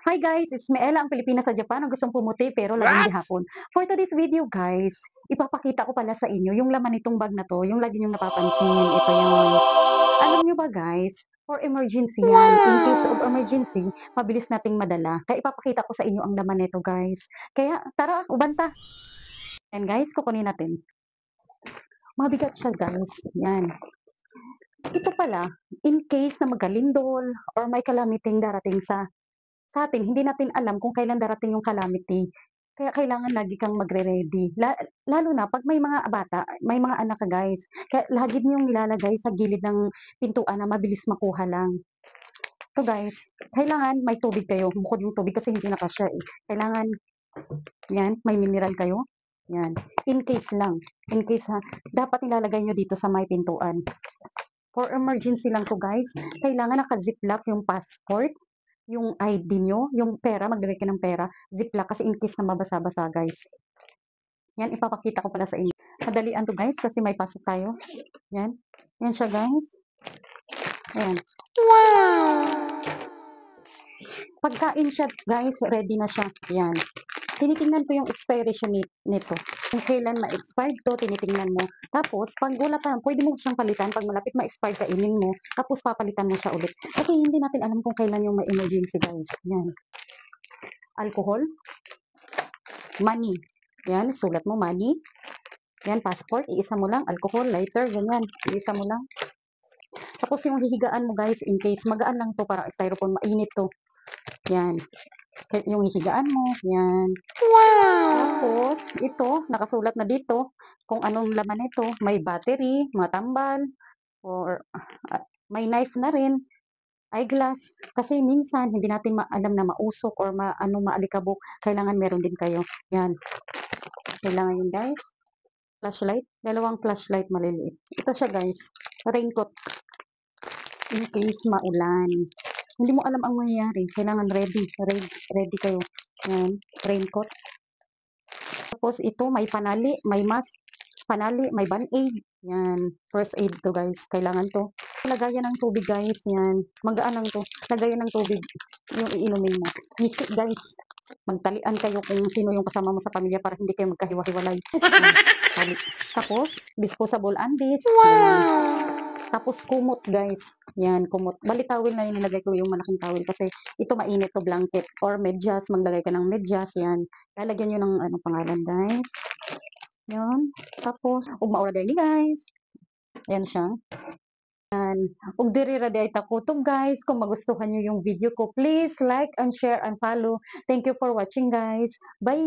Hi guys, it's me Ella, ang Pilipina sa Japan, ang gustong pumuti pero laging What? gihapon. For today's video guys, ipapakita ko pala sa inyo yung laman nitong bag na to, yung lagi niyong napapansin, ito yun. Alam niyo ba guys, for emergency yan, in case of emergency, mabilis nating madala. Kaya ipapakita ko sa inyo ang laman nito guys. Kaya tara, ubanta. Yan guys, kukunin natin. Mabigat siya guys, yan. Ito pala, in case na magkalindol or may kalamiting darating sa atin, hindi natin alam kung kailan darating yung calamity. Kaya kailangan lagi kang magre-ready. Lalo na pag may mga bata, may mga anak ka guys. Kaya lagi niyong nilalagay sa gilid ng pintuan na mabilis makuha lang. So guys, kailangan may tubig kayo. Bukod yung tubig kasi hindi na kasya eh. Kailangan, yan, may mineral kayo. Yan. In case lang. In case ha, dapat nilalagay nyo dito sa may pintuan. For emergency lang to guys. Kailangan naka-ziplock yung passport, yung ID nyo, yung pera, maglagay ka ng pera, ziplock kasi in case na mabasa-basa guys. Yan, ipapakita ko pala sa inyo. Madalian to guys kasi may pasok tayo. Yan. Yan siya guys. Ayan. Pagkain siya guys, ready na siya. Yan. Tinitingnan ko yung expiration nito. Kung kailan ma-expired to, tinitingnan mo. Tapos, pag wala pa, pwede mo siyang palitan. Pag malapit ma-expired, kainin mo. Tapos, papalitan mo siya ulit. Kasi hindi natin alam kung kailan yung may emergency guys. Yan. Alcohol. Money. Yan, sulat mo money. Yan, passport. Iisa mo lang. Alcohol, lighter, ganyan. Iisa mo lang. Tapos, yung hihigaan mo guys, in case, magaan lang to, parang styrofoam, mainit to. Yan. Yung hihigaan mo. Yan. Tapos, ito, nakasulat na dito kung anong laman nito. May battery, matambal, or may knife na rin, eyeglass. Kasi minsan, hindi natin alam na mausok or maalikabok. Kailangan meron din kayo. Yan. Kailangan yun, guys. Flashlight. Dalawang flashlight maliliit. Ito siya, guys. Raincoat. In case maulan. Hindi mo alam ang mangyayari. Kailangan ready. Ready kayo. Yan. Raincoat. Tapos ito, may panali, may mask, panali, may band-aid. Yan, first aid to guys. Kailangan to. Lagayan ng tubig guys. Yan, magaan lang to. Lagayan ng tubig yung iinumin mo. Easy guys. Magtalian kayo kung sino yung kasama mo sa pamilya para hindi kayo magkahiwa-hiwalay. Yan. Tapos, disposable undies. Yan. Tapos kumot guys. Yan, kumot. Bali towel na yung nilagay ko yung malaking towel kasi ito mainit to blanket or medyas. Maglagay ka ng medyas. Yan. Lalagyan nyo ng ano pangalan guys. Yan. Tapos, ug maura ni guys. Yan siya. Yan. Ug diri ra day ta kutob guys. Kung magustuhan nyo yung video ko, please like and share and follow. Thank you for watching guys. Bye!